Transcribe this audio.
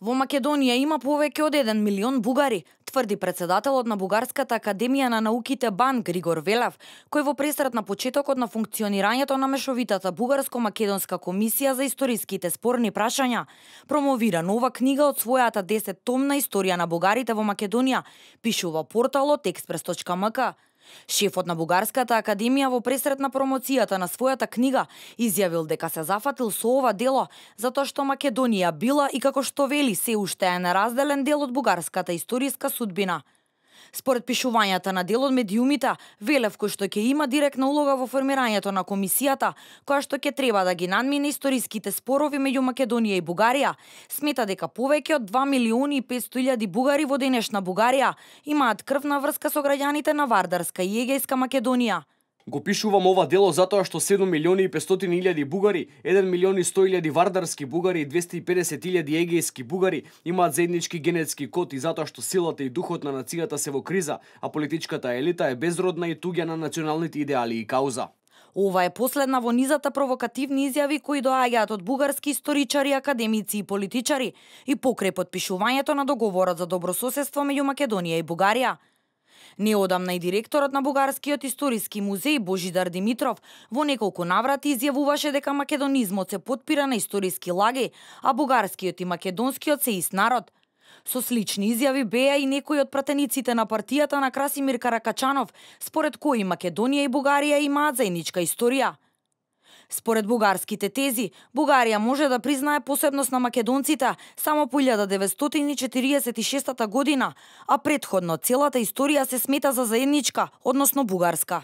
Во Македонија има повеќе од 1 милион бугари, тврди председателот на Бугарската академија на науките БАН Григор Велев, кој во пресрет на почетокот на функционирањето на мешовитата бугарско-македонска комисија за историските спорни прашања, промовира нова книга од својата 10-томна историја на бугарите во Македонија, пишува порталот експрес.мк. Шефот на Бугарската академија во пресрет на промоцијата на својата книга изјавил дека се зафатил со ова дело затоа што Македонија била и како што вели се уште е неразделен дел од бугарската историска судбина. Според пишувањата на делот медиумите, Велев, кој што ќе има директна улога во формирањето на комисијата, која што ќе треба да ги надмине историските спорови меѓу Македонија и Бугарија, смета дека повеќе од 2 милиони и 500 илјади бугари во денешна Бугарија имаат крвна врска со граѓаните на Вардарска и Егејска Македонија. Го пишувам ова дело затоа што 7 милиони и 500 илјади бугари, 1 милион и 100 илјади вардарски бугари и 250 илјади егејски бугари имаат заеднички генетски код и затоа што силата и духот на нацијата се во криза, а политичката елита е безродна и туѓа на националните идеали и кауза. Ова е последна во низата провокативни изјави кои доаѓаат од бугарски историчари, академици и политичари и покрај подпишувањето на договорот за добрососедство меѓу Македонија и Бугарија. Неодамна и директорот на Бугарскиот историски музеј Божидар Димитров во неколку наврати изјавуваше дека македонизмот се потпира на историски лаги, а бугарскиот и македонскиот се ист народ. Со слични изјави беа и некои од пратениците на партијата на Красимир Каракачанов, според кои Македонија и Бугарија имаат заедничка историја. Според бугарските тези, Бугарија може да признае посебност на македонците само по 1946 година, а претходно целата историја се смета за заедничка, односно бугарска.